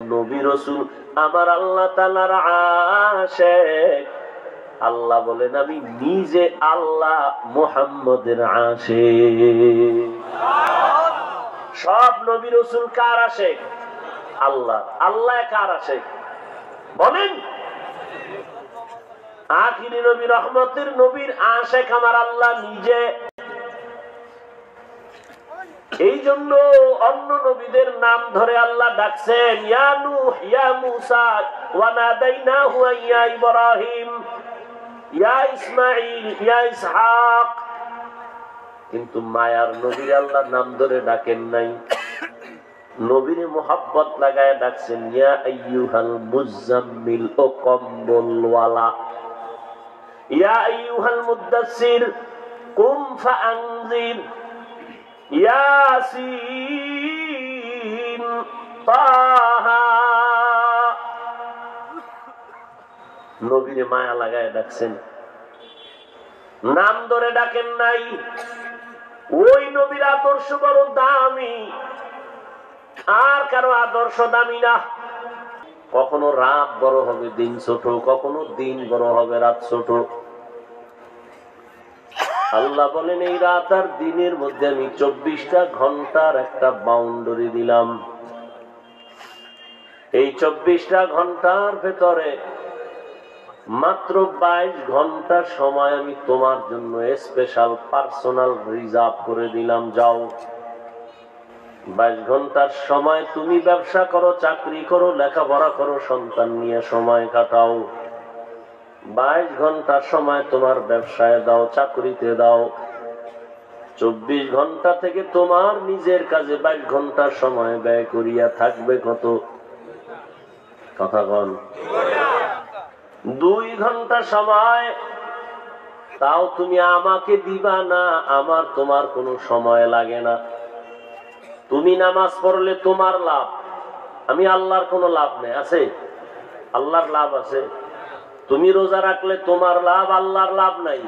নবী রাসূল আমার আল্লাহ তাআলার আশিক। আল্লাহ বলেন আমি নিজে আল্লাহ মুহাম্মদের আশিক। সব নবী রাসূল কার আশিক? আল্লাহ। আল্লাহ কার আশিক বলেন? আখিরি নবী রহমতের নবীর আশিক আমার আল্লাহ নিজে। এই জন্য অন্য নবীদের নাম ধরে আল্লাহ ডাকছেন, ইয়া নূহ, ইয়া মূসা, ওয়া নাদাইনাহু ইয়া ইব্রাহিম, ইয়া ইসমাঈল, ইয়া ইসহাক। কিন্তু মায়ার নবীর আল্লাহ নাম ধরে ডাকেন নাই, নবীর মুহাব্বত লাগায় ডাকছেন, ইয়া আইয়ুহাল মুজাম্মিল, ও কম্বল ওয়ালা, ইয়া আইয়ুহাল মুদাসসির কুম ফাআনজির, ইয়াসিন, তাহা। নবীরে মায়া লাগায় ডাকছেন, নাম ধরে ডাকেন নাই। ওই নবীর আদর্শ বড় দামি, আর কারো আদর্শ দামি না। কখনো রাত বড় হবে দিন ছোট, কখনো দিন বড় হবে রাত ছোট। আল্লাহ বলেন এই রাত আর দিনের মধ্যে আমি 24টা ঘন্টার একটা বাউন্ডারি দিলাম। এই 24টা ঘন্টার ভেতরে মাত্র 22 ঘন্টার সময় আমি তোমার জন্য স্পেশাল পার্সোনাল রিজার্ভ করে দিলাম। যাও 22 ঘন্টার সময় তুমি ব্যবসা করো, চাকরি করো, লেখাপড়া করো, সন্তান নিয়ে সময় কাটাও। 22 ঘন্টার সময় তোমার ব্যবসায় দাও, চাকরিতে দাও। 24 ঘন্টা থেকে তোমার নিজের কাজে 22 ঘন্টার সময় ব্যয় করিয়া থাকবে কত? কথা বল। 2 ঘন্টা সময় তাও তুমি আমাকে দিবা না, আমার তোমার কোনো সময় লাগে না। তুমি নামাজ পড়লে তোমার লাভ, আমি আল্লাহর কোনো লাভ নেই। আছে? আল্লাহর লাভ আছে। তুমি রোজা রাখলে তোমার লাভ, আল্লাহর লাভ নাই।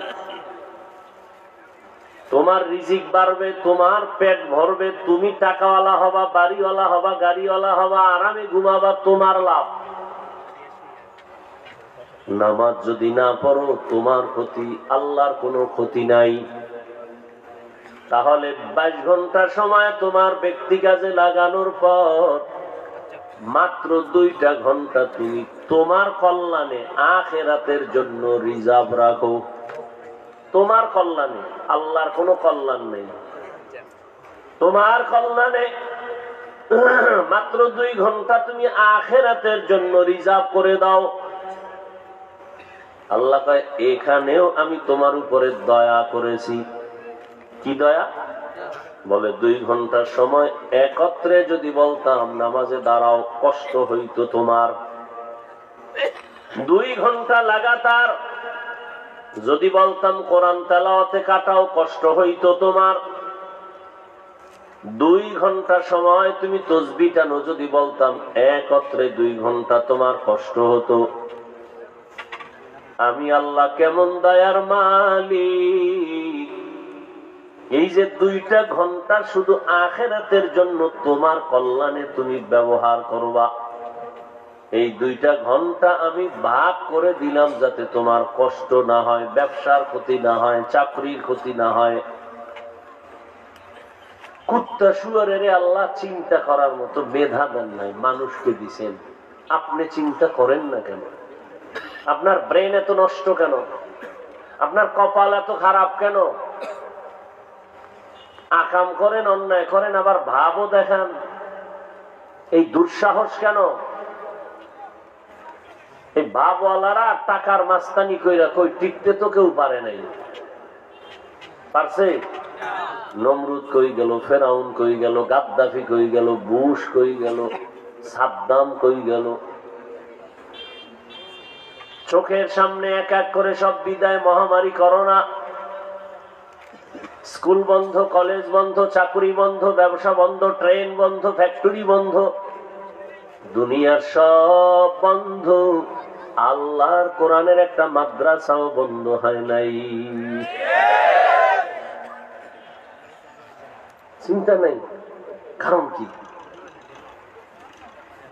তোমার রিজিক বাড়বে, তোমার পেট ভরবে, তুমি টাকাওয়ালা হবা, বাড়িওয়ালা হবা, গাড়িওয়ালা হবা, আরামে ঘুমাবা, তোমার লাভ। নামাজ যদি না পড়ো তোমার ক্ষতি, আল্লাহর কোনো ক্ষতি নাই। তাহলে 22 ঘন্টা সময় তোমার ব্যক্তি কাজে লাগানোর পর মাত্র 2টা ঘন্টা তুমি তোমার কল্যাণে আখিরাতের জন্য রিজার্ভ রাখো। তোমার কল্যাণে, আল্লাহর কোনো কল্যাণ নেই। তোমার কল্যাণে মাত্র 2 ঘন্টা তুমি আখিরাতের জন্য রিজার্ভ করে দাও। আল্লাহ কয় এখানেও আমি তোমার উপরে দয়া করেছি। কি দয়া? বলে 2 ঘন্টার সময় একত্রে যদি বলতাম নামাজে দাঁড়াও, কষ্ট হইতো তোমার। 2 ঘন্টা লাগাতার যদি বলতাম কোরআন তেলাওয়াতে কাটাও, কষ্ট হইতো তোমার। 2 ঘন্টা সময় তুমি তাসবিহ টানো যদি বলতাম একত্রে 2 ঘন্টা, তোমার কষ্ট হতো। আমি আল্লাহ কেমন দয়ার মালিক! এই যে 2টা ঘন্টা শুধু আখিরাতের জন্য তোমার কল্যাণে তুমি ব্যবহার করবা, এই 2টা ঘন্টা আমি ভাগ করে দিলাম যাতে তোমার কষ্ট না হয়, ব্যবসার ক্ষতি না হয়, চাকরির ক্ষতি না হয়। কুত্তা শুয়ারের আল্লাহ চিন্তা করার মতো মেধা দেন নাই, মানুষকে দিছেন। আপনি চিন্তা করেন না কেন? আপনার ব্রেন এত নষ্ট কেন? আপনার কপাল এত খারাপ কেন? আকাম করেন, অন্যায় করেন, আবার ভাবও দেখান। এই দুঃসাহস কেন? এই ভাবওয়ালারা টাকার মাস্তানি কইরা কই টিকতে তো কেউ পারে নাই। পারছে? নমরুদ কই গেল, ফেরাউন কই গেল, গাদ্দাফি কই গেল, বুশ কই গেল, সাদ্দাম কই গেল। চোখের সামনে এক এক করে সব বিদায়। মহামারী করোনা, স্কুল বন্ধ, কলেজ বন্ধ, চাকরি বন্ধ, ব্যবসা বন্ধ, ট্রেন বন্ধ, ফ্যাক্টরি বন্ধ, দুনিয়ার সব বন্ধ। আল্লাহর কোরআনের একটা মাদ্রাসাও বন্ধ হয় নাই। চিন্তা নাই, কারণ কি?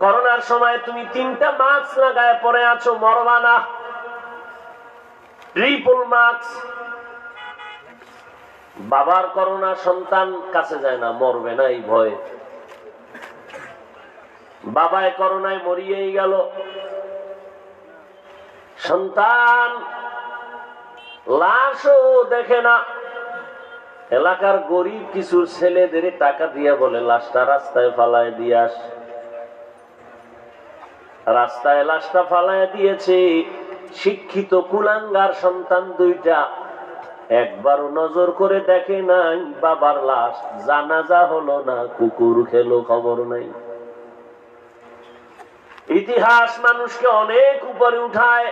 করোনার সময় তুমি 3টা মাস্ক লাগায় পরে আছো, মরবা না। Triple mask. বাবার করোনা, সন্তান কাছে যায় না, মরবে না এই ভয়ে। বাবায় করোনায় মরিয়েই গেল, সন্তান লাশও দেখে না। এলাকার গরিব কিছু ছেলেদের টাকা দিয়ে বলে লাশটা রাস্তায় ফালায় দিয়ে আস। রাস্তায় লাশটা ফালায় দিয়েছে। শিক্ষিত কুলাঙ্গার সন্তান 2টা একবারও নজর করে দেখে নাই বাবার লাশ। জানাজা হলো না, কুকুর খেলো, খবর নাই। ইতিহাস মানুষকে অনেক উপরে উঠায়।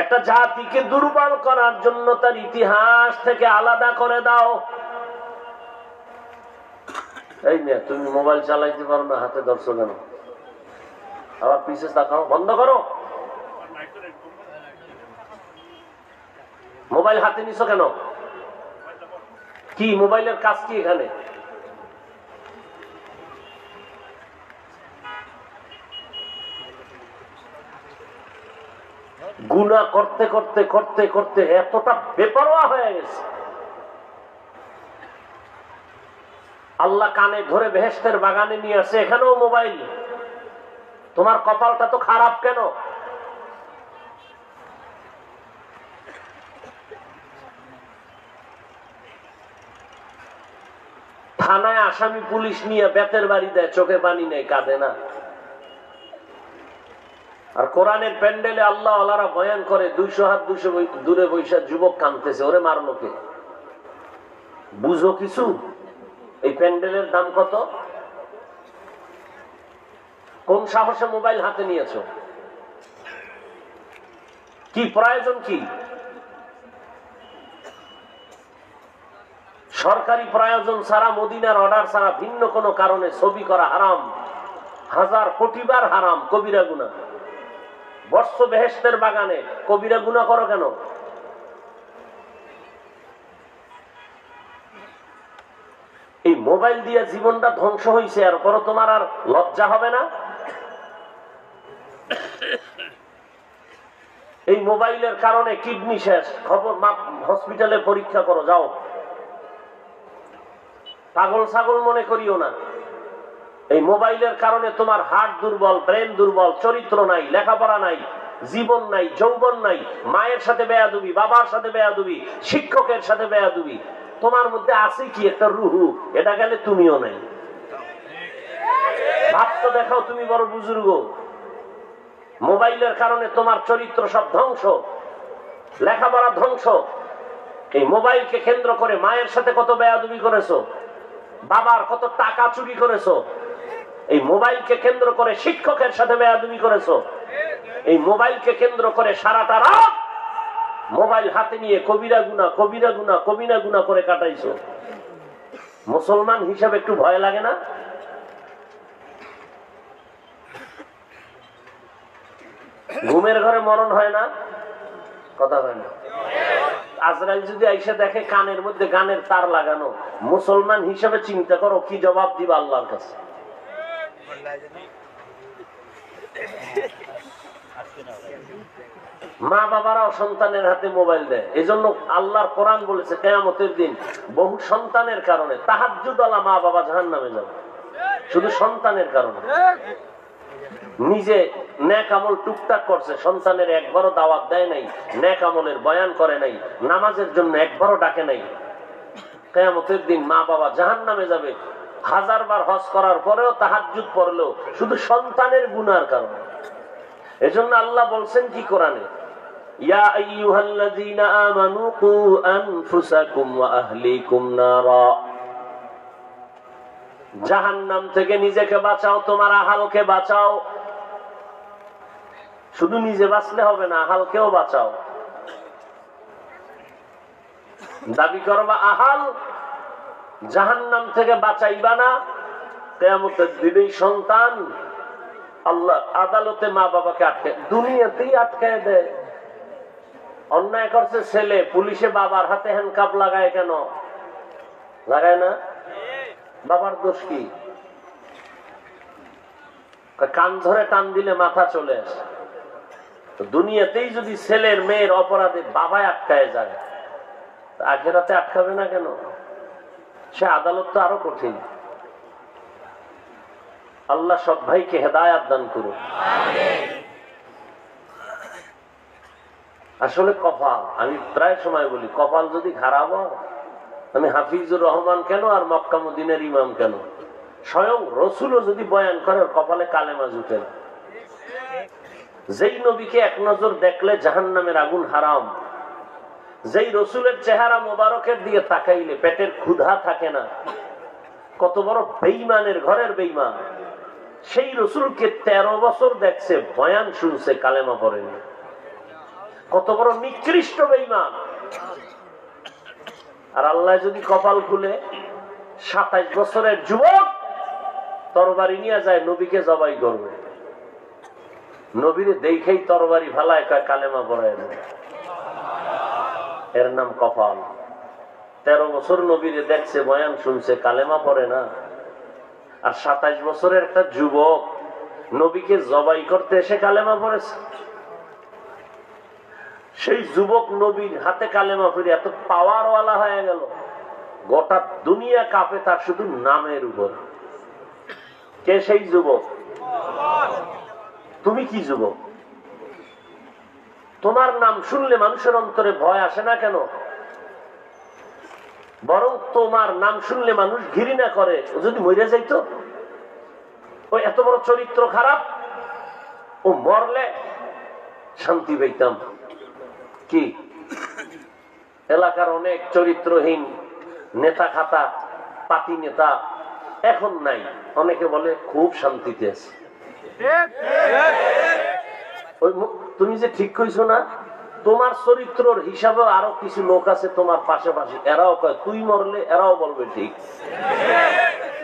একটা জাতিকে দুর্বল করার জন্য তার ইতিহাস থেকে আলাদা করে দাও। এই না, তুমি মোবাইল চালাইতে পারো না, হাতে ধরছো কেন? আবার পিছে তাকাও, বন্ধ করো। মোবাইল হাতে নিছো কেন? কি মোবাইলের কাজ কি এখানে? গুনাহ করতে করতে করতে করতে এতটা বেপরোয়া হয়ে গেছে। আল্লাহ কানে ধরে বেহেশতের বাগানে নিয়ে আসে, এখানেও মোবাইল। তোমার কপালটা তো খারাপ কেন? থানায় আসামি পুলিশ নিয়ে বেতের বাড়ি দেয়, চোখে পানি নেই, কাঁদে না। আর কোরআনের প্যান্ডেলে আল্লাহ আল্লাহরা বয়ান করে 200 হাত 200 দূরে বৈশা যুবক কাঁদতেছে, ওরে মারলো কে? বুঝো কিছু? এই প্যান্ডেলের দাম কত? কোন সাহসে মোবাইল হাতে নিয়েছো? কি প্রয়োজন? কি সরকারি প্রয়োজন ছাড়া, মদিনার অর্ডার ছাড়া ভিন্ন কোনো কারণে ছবি করা হারাম, 1000 কোটি বার হারাম, কবিরা গুনাহ। বর্ষ বেহেশতের বাগানে কবিরা গুনাহ করো কেন? এই মোবাইল দিয়ে জীবনটা ধ্বংস হয়েছে, আর পরে তোমার আর লজ্জা হবে না? এই মোবাইলের কারণে কিডনি শেষ, খবর হসপিটালে পরীক্ষা করো, যাও। পাগল ছাগল মনে করিও না। এই মোবাইলের কারণে তোমার হার্ট দুর্বল, ব্রেন দুর্বল, চরিত্র নাই, লেখাপড়া নাই, জীবন নাই, যৌবন নাই, মায়ের সাথে বেয়াদবি, বাবার সাথে বেয়াদবি, শিক্ষকের সাথে বেয়াদবি। তোমার মধ্যে আছে কি একটা রুহু, এটা গেলে তুমিও নাই। ভাব তো দেখাও, তুমি বড় বুজুর্গ। মোবাইলের কারণে তোমার চরিত্র সব ধ্বংস, লেখাপড়া ধ্বংস। এই মোবাইলকে কেন্দ্র করে মায়ের সাথে কত বেয়াদবি করেছো, বাবার কত টাকা চুরি করেছো। এই মোবাইলকে কেন্দ্র করে শিক্ষকের সাথে বেয়াদবি করেছো। এই মোবাইলকে কেন্দ্র করে সারাটা রাত মোবাইল হাতে নিয়ে কবিরা গুনাহ, কবিরা গুনাহ, কবিরা গুনাহ করে কাটাইছো। মুসলমান হিসাবে একটু ভয় লাগে না? ঘুমের ঘরে মরণ হয় না? কথা হয় না? আজরাইল যদি আইসা দেখে কানের মধ্যে গানের তার লাগানো, মুসলমান হিসাবে চিন্তা করো কি জবাব দিবা আল্লাহর কাছে। মা বাবারাও সন্তানের হাতে মোবাইল দেয়। এজন্য আল্লাহর কোরআন বলেছে কিয়ামতের দিন বহু সন্তানের কারণে তাহাজ্জুদওয়ালা মা বাবা জাহান্নামে যাবে, শুধু সন্তানের কারণে। নিজে নেক আমল টুকটাক করছে, সন্তানের একবারও দাওয়াত দেয় নাই, নেক আমলের বয়ান করে নাই, নামাজের জন্য একবারও ডাকে নাই। কিয়ামতের দিন মা বাবা জাহান্নামে যাবে। 1000 বার হজ করার পরেও, তাহাজ্জুদ পড়লেও শুধু সন্তানের গুনার কারণে। এজন্য আল্লাহ বলছেন কি কোরআনে, ইয়া আইয়ুহাল্লাযীনা আমানু কু আনফুসাকুম ওয়া আহলিকুম নারা। জাহান্নাম থেকে নিজেকে বাঁচাও, তোমার আহালকে বাঁচাও। শুধু নিজে বাঁচলে হবে না, আহালকেও বাঁচাও। দাবি করবা আহাল, জাহান্নাম থেকে বাঁচাইবা না, কিয়ামতের দিনে সন্তান আল্লাহ আদালতে মা বাবাকে আটকে, দুনিয়াতেই আটকায় দেয়। অন্যায় করছে ছেলে, পুলিশে বাবার হাতে হ্যান্ডকাপ লাগায় কেন? লাগায় না? বাবার দোষ কি? কান ধরে টান দিলে মাথা চলে আসে। দুনিয়াতেই যদি ছেলের মেয়ের অপরাধে বাবায় আটকায় যায়, আখেরাতে আটকাবে না কেন? সে আদালত তো আরো কঠিন। আল্লাহ সব ভাইকে হেদায়াত দান করুন। আসলে কপাল, আমি প্রায় সময় বলি, কপাল যদি খারাপ হয়, আমি হাফিজুর রহমান কেন আর মক্কা মদিনার ইমাম কেন, স্বয়ং রসুলও যদি বয়ান করে কপালে কালেমা জুটে না। যেই নবীকে এক নজর দেখলে জাহান্নামের আগুন হারাম, যেই রসুলের চেহারা মোবারকের দিকে তাকাইলে পেটের ক্ষুধা থাকে না, কত বড় বেঈমানের ঘরের বেঈমান, সেই রসুলকে 13 বছর দেখছে, বয়ান শুনছে, কালেমা পড়েনি। কত বড় নিকৃষ্ট বেঈমান। আর আল্লাহ যদি কপাল খুলে 27 বছরের যুবক তরবারি নিয়ে যায়, নবীকে জবাই করবে, নবীরে দেখেই তরবারি ভালায় কয় কালেমা পড়ায় না, এর নাম কপাল। 13 বছর নবীরে দেখছে, বয়ান শুনছে, কালেমা পড়ে না। আর 27 বছরের একটা যুবক নবীকে জবাই করতে এসে কালেমা পড়েছে। সেই যুবক নবীর হাতে কালেমা পড়ে এত পাওয়ারওয়ালা হয়ে গেল, গোটা দুনিয়া কাঁপে তার শুধু নামের উপর। কে সেই যুবক? তুমি কি যুবক? তোমার নাম শুনলে মানুষের অন্তরে ভয় আসে না কেন? বরং তোমার নাম শুনলে মানুষ ঘৃণা করে। ও যদি মরে যাইতো, ও এত বড় চরিত্র খারাপ, ও মরলে শান্তি পাইতাম। কি এলাকার অনেক চরিত্রহীন নেতা খাতা পাতি নেতা এখন নাই, অনেকে বলে খুব শান্তিতে আছে। তুমি যে ঠিক কইছো না, তোমার চরিত্রর হিসাবে আরো কিছু লোক আছে তোমার পাশাপাশি, এরাও কয় তুই মরলে এরাও বলবে ঠিক,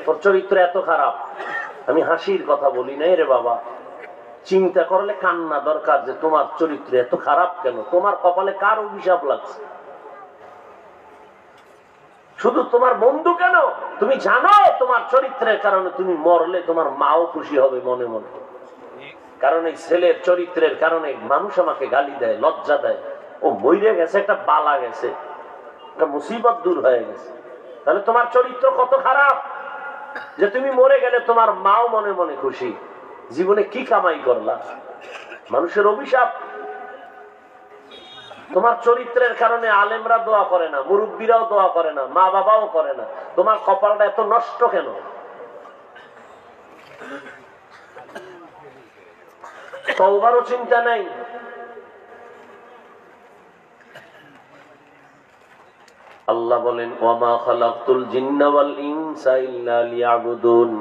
তোর চরিত্র এত খারাপ। আমি হাসির কথা বলি নাই রে বাবা, চিন্তা করলে কান্না দরকার যে তোমার চরিত্র এত খারাপ কেন, তোমার কপালে কার অভিশাপ লাগছে? শুধু তোমার বন্ধু কেন, তুমি জানো তোমার চরিত্রের কারণে তুমি মরলে তোমার মাও খুশি হবে মনে মনে। কারণ এই ছেলের চরিত্রের কারণে মানুষ আমাকে গালি দেয়, লজ্জা দেয়, ও মরে গেছে, একটা বালা গেছে, একটা মুসিবত দূর হয়ে গেছে। তাহলে তোমার চরিত্র কত খারাপ যে তুমি মরে গেলে তোমার মাও মনে মনে খুশি। জীবনে কি কামাই করলা? মানুষের অভিশাপ। তোমার চরিত্রের কারণে আলেমরা দোয়া করে না, মুরব্বীরাও দোয়া করে না, মা বাবাও করে না। তোমার কপালটা এত নষ্ট কেন? তওবারও চিন্তা নাই। আল্লাহ বলেন ওয়ামা খালাকতুল জিন্না ওয়াল ইনসা ইল্লা লিয়াবুদুন।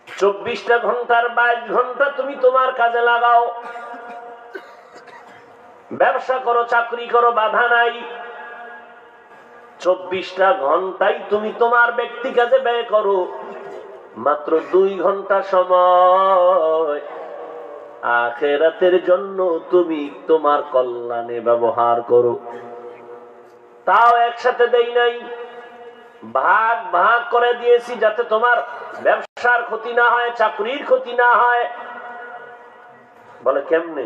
24টা ঘন্টার 22 ঘন্টা তুমি তোমার কাজে লাগাও, ব্যবসা করো, চাকরি করো, বাধা নাই। 24টা ঘন্টাই তুমি তোমার ব্যক্তি কাজে ব্যয় করো, মাত্র 2 ঘন্টা সময় আখিরাতের জন্য তুমি তোমার কল্যাণে ব্যবহার করো। তাও একসাথে দেই নাই, ভাগ ভাগ করে দিয়েছি যাতে তোমার ব্যবসার ক্ষতি না হয়, চাকরির ক্ষতি না হয়। বলে কেমনে?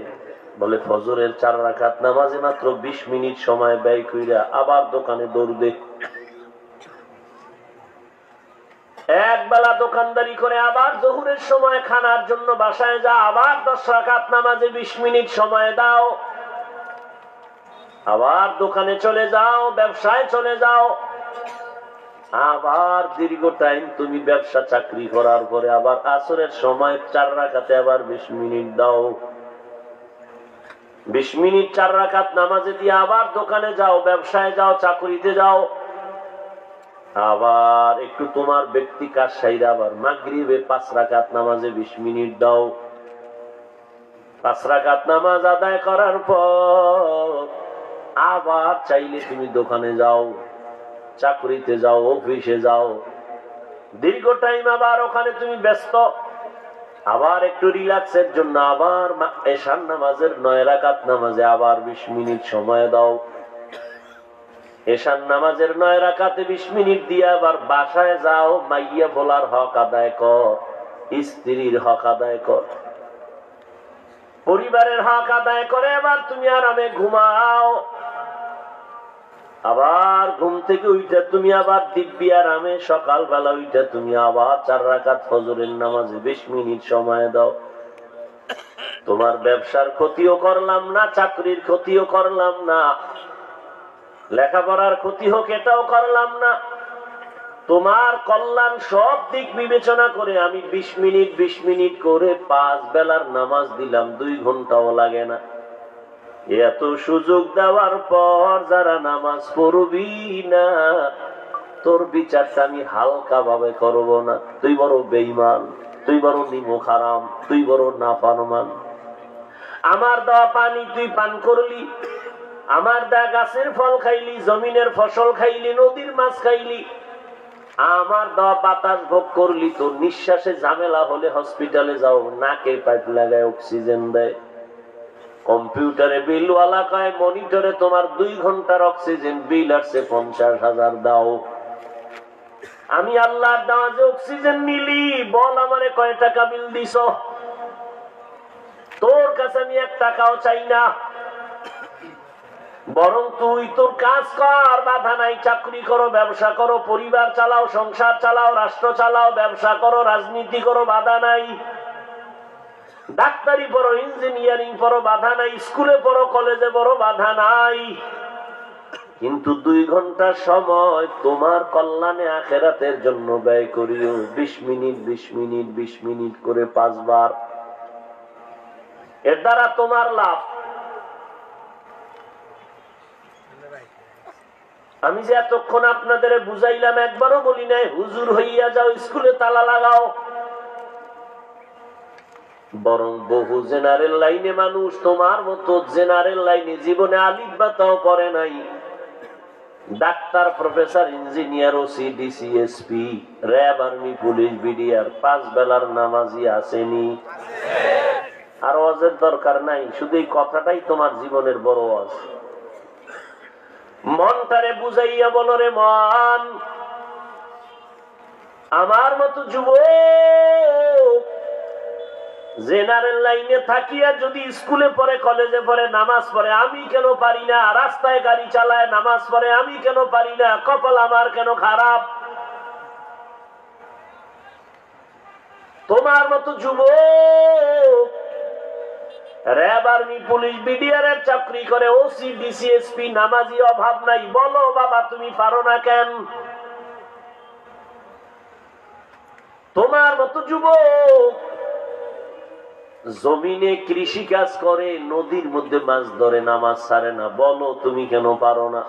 বলে ফজরের 4 রাকাত নামাজে মাত্র 20 মিনিট সময় ব্যয় কইরা আবার দোকানে দৌড় দে, এক বেলা দোকানদারি করে আবার জোহরের সময় খানার জন্য বাসায় যা, আবার 10 রাকাত নামাজে 20 মিনিট সময় দাও, আবার দোকানে চলে যাও, ব্যবসায় চলে যাও, আবার দীর্ঘ টাইম তুমি ব্যবসা চাকরি করার পরে আবার আসরের সময় 4 রাকাতে আবার 20 মিনিট দাও। 20 মিনিট 4 রাকাত নামাজে দিয়ে আবার দোকানে যাও, ব্যবসায় যাও, চাকরিতে যাও, আবার একটু তোমার ব্যক্তি কাজ সাইরা আবার মাগরিবে 5 রাকাত নামাজে 20 মিনিট দাও। 5 রাকাত নামাজ আদায় করার পর আবার চাইলে তুমি দোকানে যাও, চাকরিতে যাও, অফিসে যাও, দীর্ঘ টাইম আবার ওখানে তুমি ব্যস্ত, আবার একটু রিল্যাক্সের জন্য আবার এশার নামাজের 9 রাকাত নামাজে আবার 20 মিনিট সময় দাও। এশার নামাজের 9 রাকাতে 20 মিনিট দিয়ে আবার বাসায় যাও, মাইয়া ফোলার হক আদায় কর। স্ত্রীর হক আদায় কর, পরিবারের হক আদায় করে এবার তুমি আরামে ঘুমাও। আবার ঘুম থেকে উঠে তুমি আবার দিব্যি আরামে সকালবেলা উঠে তুমি আবার 4 রাকাত ফজরের নামাজে 20 মিনিট সময় দাও। তোমার ব্যবসার ক্ষতিও করলাম না, চাকরির ক্ষতিও করলাম না, লেখাপড়ার ক্ষতি হোক এটাও করলাম না। তোমার কল্যাণ সব দিক বিবেচনা করে আমি 20 মিনিট করে 5 বেলার নামাজ দিলাম, 2 ঘন্টাও লাগে না। এত সুযোগ দেওয়ার পর যারা নামাজ পড়বি না, তোর বিচারটা আমি হালকা ভাবে করব না। তুই বড় বেঈমান, তুই বড় নিমক হারাম, তুই বড় নাফরমান। আমার দেওয়া পানি তুই পান করলি, আমার দেওয়া গাছের ফল খাইলি, জমিনের ফসল খাইলি, নদীর মাছ খাইলি, আমার দেওয়া বাতাস ভোগ করলি। তোর নিঃশ্বাসে ঝামেলা হলে হসপিটালে যাও, নাকে পাইপ লাগায় অক্সিজেন দেয়। কম্পিউটারে বিলওয়ালা কয় মনিটরে তোমার 2 ঘন্টার অক্সিজেন বিল আসছে 50,000 দাও। আমি আল্লাহর দেওয়া যে অক্সিজেন নিলি, বল আমারে কয় টাকা বিল দিছ? তোর কাছে আমি 1 টাকাও চাই না, বরং তুই তোর কাজ কর, বাধা নাই। চাকরি করো, ব্যবসা করো, পরিবার চালাও, সংসার চালাও, রাষ্ট্র চালাও, ব্যবসা করো, রাজনীতি করো, বাধা নাই। ডাক্তারি পড়ো, ইঞ্জিনিয়ারিং পড়ো, বাধা নাই। স্কুলে পড়ো, কলেজে পড়ো, বাধা নাই। কিন্তু 2 ঘন্টা সময় তোমার কল্যাণে আখিরাতের জন্য ব্যয় করিও। 20 মিনিট করে 5 বার। এর দ্বারা তোমার লাভ। আমি যে এতক্ষণ আপনাদের বুঝাইলাম, একবারও বলি নাই হুজুর হইয়া যাও, স্কুলে তালা লাগাও। বরং বহু জেনারেল লাইনে মানুষ তোমার মতো জেনারেল লাইনে জীবনে আলিফ বা তাও পড়ে নাই। Doctor, professor, engineer, OC, DC, SP, RAB, army, police, BDR 5 বেলার নামাজি আসেনি। আর ওয়াজের দরকার নাই, শুধু এই কথাটাই তোমার জীবনের বড় ওয়াজ। মনটারে বুঝাইয়া বলো, রে মন, আমার মতো যুবক জেনারেল লাইনে থাকিয়া যদি স্কুলে পড়ে, কলেজে পড়ে, নামাজ পড়ে, আমি কেন পারি না? রাস্তায় গাড়ি চালায় নামাজ পড়ে, আমি কেন পারি না? কপাল আমার কেন খারাপ? তোমার মতো যুবক র্যাব, আর্মি, পুলিশ, বিডিআর এর চাকরি করে, ওসি, ডিসি, এসপি, নামাজি অভাব নাই। বলো বাবা, তুমি পারো না কেন? তোমার মতো যুবক জমিনে কৃষি কাজ করে, নদীর মধ্যে মাছ ধরে, নামাজ ছাড়ে না। বলো তুমি কেন পারো না?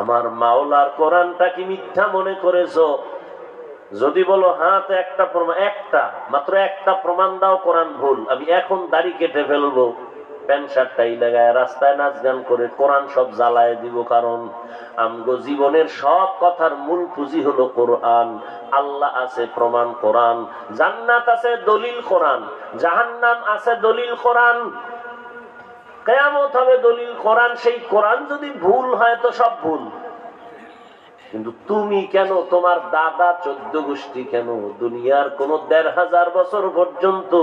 আমার মাওলার কোরআনটা কি মিথ্যা মনে করেছো? যদি বলো হ্যাঁ, তো মাত্র একটা প্রমাণ দাও কোরআন ভুল, আমি এখন দাড়ি কেটে ফেলবো, প্যান্ট শার্টটাই লাগায় রাস্তায় নাচ গান করে কোরআন সব জ্বালায় দিব। কারণ আমগো জীবনের সব কথার মূল পুঁজি হলো কোরআন। আল্লাহ আছে, প্রমাণ কোরআন। জান্নাত আছে, দলিল কোরআন। জাহান্নাম আছে, দলিল কোরআন। কিয়ামত হবে, দলিল কোরআন। সেই কোরআন যদি ভুল হয় তো সব ভুল। কিন্তু তুমি কেন, তোমার দাদা 14 গোষ্ঠী কেন, দুনিয়ার কোন 1500 বছর পর্যন্ত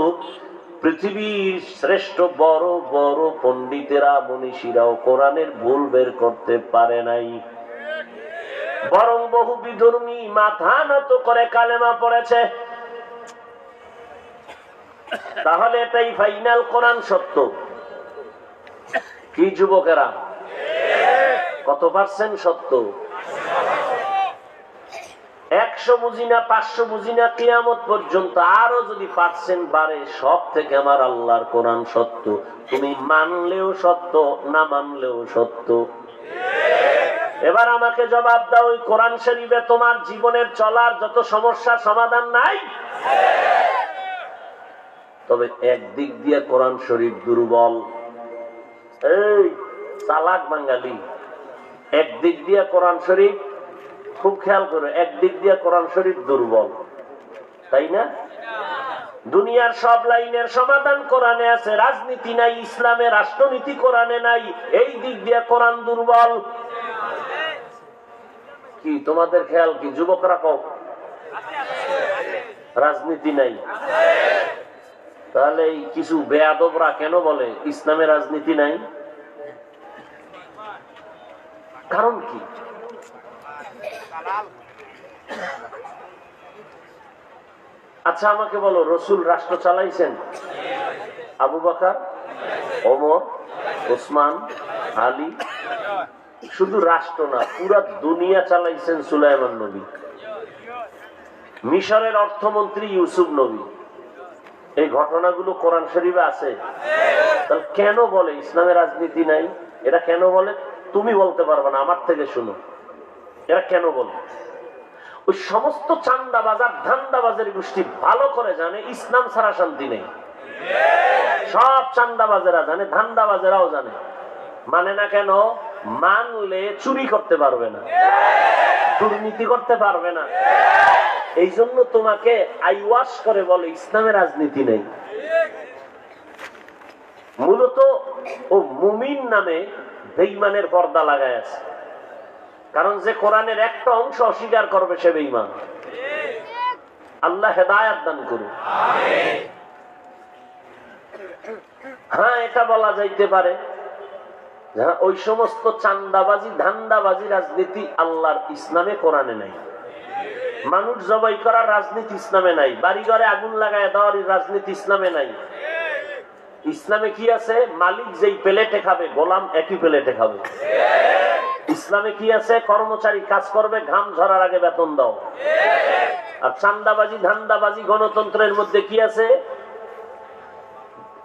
পৃথিবীর শ্রেষ্ঠ বড় বড় পণ্ডিতেরা, মনীষীরাও কোরআনের ভুল বের করতে পারে নাই। বরং বহু বিধর্মী মাথা নত করে কালেমা পড়েছে। তাহলে এটাই ফাইনাল, কোরআন সত্য। কি যুবকেরা, কত পার্সেন্ট সত্য? 100 বুঝি না, 500 বুঝি না, কিয়ামত পর্যন্ত আরো যদি পার্সেন্ট বাড়ে, সব থেকে আমার আল্লাহর কোরআন সত্য। তুমি মানলেও সত্য, না মানলেও সত্য। এবার আমাকে জবাব দাও, ওই কোরআন শরীফে তোমার জীবনের চলার যত সমস্যার সমাধান নাই? তবে একদিক দিয়ে কোরআন শরীফ দুর্বল। এই চালাক বাঙালি, একদিক দিয়ে কোরআন শরীফ, খুব খেয়াল করে, একদিক দিয়ে কোরআন শরীফ দুর্বল, তাই না? দুনিয়ার সব লাইনের সমাধান কোরআনে আছে, রাজনীতি নাই, ইসলামে রাষ্ট্রনীতি কোরআনে নাই, এই দিক দিয়ে কোরআন দুর্বল। কি তোমাদের খেয়াল কি যুবকরা? কও রাজনীতি নাই। তাহলে এই কিছু বেয়াদবরা কেন বলে ইসলামে রাজনীতি নাই? কারণ কি? আচ্ছা আমাকে বলো, রসুল রাষ্ট্র চালাইছেন? আবু বকর, ওমর, ওসমান, আলী। শুধু রাষ্ট্র না, পুরা দুনিয়া চালাইছেন সুলাইমান নবী। মিশরের অর্থমন্ত্রী ইউসুফ নবী। এই ঘটনাগুলো কোরআন শরীফে আছে। তাহলে কেন বলে ইসলামে রাজনীতি নাই? এরা কেন বলে? তুমি বলতে পারবে না, আমার থেকে শুনো। এরা কেন বলে? ওই সমস্ত চান্দাবাজার ধান্দাবাজের গোষ্ঠী ভালো করে জানে ইসলাম ছাড়া শান্তি নেই। সব চান্দাবাজেরা জানে, ধান্দাবাজেরাও জানে। মানে না কেন? মানলে চুরি করতে পারবে না, দুর্নীতি করতে পারবে না। এই জন্য তোমাকে আইওয়াশ করে বলে ইসলামে রাজনীতি নেই। মূলত ও মুমিন নামে বেঈমানের পর্দা লাগায় আছে। কারণ যে কোরআনের একটা অংশ অস্বীকার করবে সে বেঈমান। আল্লাহ হেদায়েত দান করুন। হ্যাঁ, এটা বলা যাইতে পারে ওই সমস্ত চান্দাবাজি ধান্দাবাজি রাজনীতি আল্লাহর ইসলামে কোরআনে নাই। মানুষ জবাই করার রাজনীতি ইসলামে নাই। বাড়ি ঘরে আগুন লাগায় দেওয়ার রাজনীতি ইসলামে নাই। ইসলামে কি আছে? মালিক যেই প্লেটে খাবে গোলাম একই প্লেটে খাবে। ইসলামে কি আছে? কর্মচারী কাজ করবে, ঘাম ঝরার আগে বেতন দাও। আর চান্দাবাজি ধান্দাবাজি গণতন্ত্রের মধ্যে কি আছে?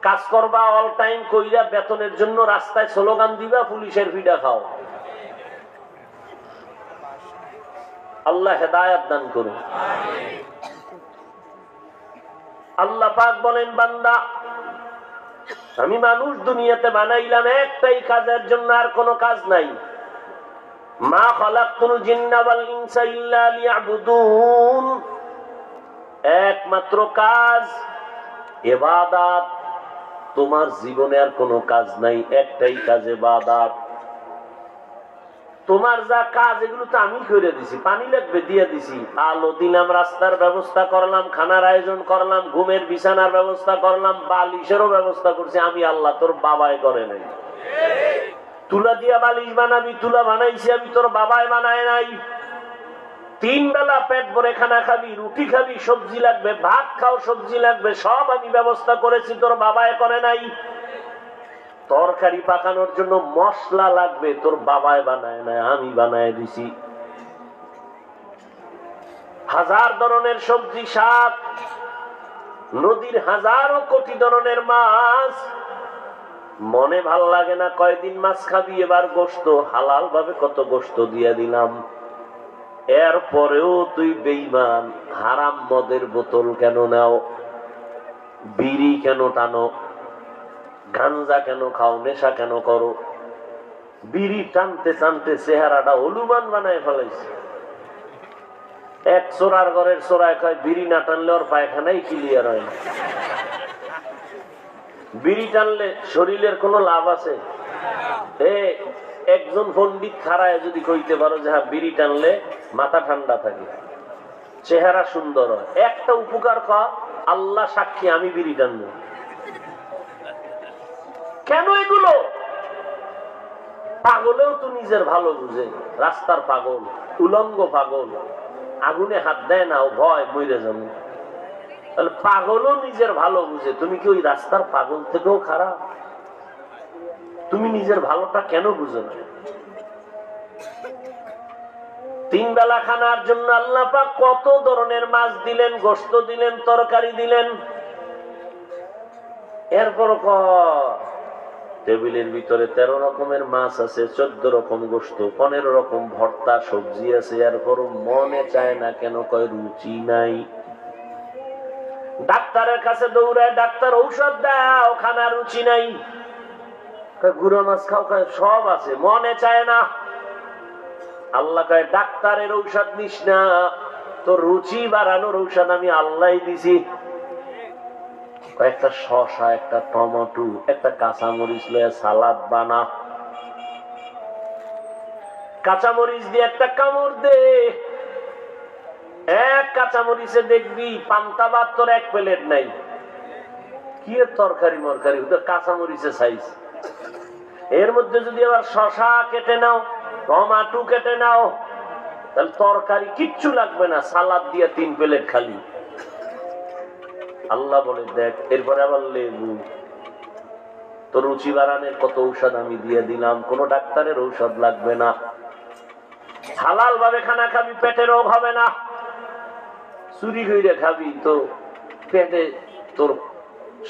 কাজ করবা অল টাইম কইরা বেতনের জন্য রাস্তায় স্লোগান দিবা, পুলিশের ভিড়া খাও। আল্লাহ হেদায়েত দান করুন। আল্লাহ পাক বলেন, বান্দা আমি মানুষ দুনিয়াতে বানাইলাম একটাই কাজের জন্য, আর কোনো কাজ নাই। মা খালাকতুল জিন্না ওয়াল ইনসা ইল্লা লিয়াবুদুন। একমাত্র কাজ ইবাদত। তোমার জীবনে আর কোনো কাজ নাই, একটাই কাজ ইবাদত। তোমার যা কাজ এগুলো তো আমি করে দিছি। পানি লাগবে দিয়ে দিছি, আলো দিলাম, রাস্তার ব্যবস্থা করলাম, খানার আয়োজন করলাম, ঘুমের বিছানার ব্যবস্থা করলাম, বালিশেরও ব্যবস্থা করছি আমি আল্লাহ, তোর বাবাই করে নাই। তুলা দিয়া বালিশ বানাবি, তুলা বানাইছি আমি, তোর বাবাই বানায় নাই। 3 বেলা পেট ভরে খানা খাবি, রুটি খাবি, সবজি লাগবে, ভাত খাও, সবজি লাগবে, সব আমি ব্যবস্থা করেছি, তোর বাবাই করে নাই। তরকারি পাকানোর জন্য মশলা লাগবে, তোর বাবাই বানায় নাই, আমি বানায় দিছি। 1000 ধরনের সবজি, শাক, নদীর হাজারো কোটি ধরনের মাছ। মনে ভাল লাগে না, কয়দিন মাছ খাবি, এবার গোশত হালাল ভাবে কত গোশত দিয়ে দিলাম। এরপরেও তুই বেঈমান। হারাম মদের বোতল কেন নাও? বিড়ি কেন টানো? গাঞ্জা কেন খাও? নেশা কেন করো? বিড়ি টানতে টানতে চেহারাটা হলুমান বানায় ফেলাইছে। এক চোরার ঘরের চোরায় কয় বিড়ি না টানলে ওর পায়খানাই ক্লিয়ার হয় না। বিড়ি টানলে শরীরের কোনো লাভ আছে? একজন পণ্ডিত খাড়ায় যদি কইতে পারো যে হ্যাঁ বিড়ি টানলে মাথা ঠান্ডা থাকে, চেহারা সুন্দর হয়, একটা উপকার কর, আল্লাহ সাক্ষী আমি বিড়ি টানবো। কেন এগুলো? পাগলেও তো নিজের ভালো বুঝে। রাস্তার পাগল, উলঙ্গ পাগল, আগুনে হাত দেয় না, ও ভয় মরে যাবো। তাহলে পাগলও নিজের ভালো বুঝে। তুমি কি ওই রাস্তার পাগল থেকেও খারাপ? তুমি নিজের ভালোটা কেন বুঝো না? 3 বেলা খানার জন্য আল্লাহ পাক কত ধরনের মাছ দিলেন, গোশত দিলেন, তরকারি দিলেন। এরপর টেবিলের ভিতরে 13 রকমের মাছ আছে, 14 রকম গোশত, 15 রকম ভর্তা, সবজি আছে। এরপর মনে চায় না কেন? কয় রুচি নাই। ডাক্তারের কাছে দৌড়ায়, ডাক্তার ঔষধ দাও, খানা রুচি নাই। গুঁড়ো মাছ খাও, সব আছে, মনে চায় না। আল্লাহ কয় ডাক্তারের ঔষধ নিস না, তোর রুচি বাড়ানোর ঔষধ আমি আল্লাহ দিছি। একটা শসা, একটা টমেটো, একটা কাঁচামরিচ লয়ে সালাদ বানা, কাঁচামরিচ দিয়ে একটা কামড় দে, এক কাঁচামরিচে দেখবি পান্তা ভাত তোর এক প্লেট নাই। কি তরকারি মরকারি, কাঁচামরিচে সাইজ। এর মধ্যে যদি আবার শশা কেটে নাও, টমাটো কেটে নাও, তাহলে তরকারি কিচ্ছু লাগবে না, সালাদ দিয়ে 3 প্লেট খালি। আল্লাহ বলে দেখ, এরপরে আবার লেবু। তোর রুচি বাড়ানোর কত ঔষধ আমি দিয়ে দিলাম, কোন ডাক্তারের ঔষধ লাগবে না। হালাল ভাবে খানা খাবি, পেটে রোগ হবে না। চুরি করে খাবি তো পেটে তোর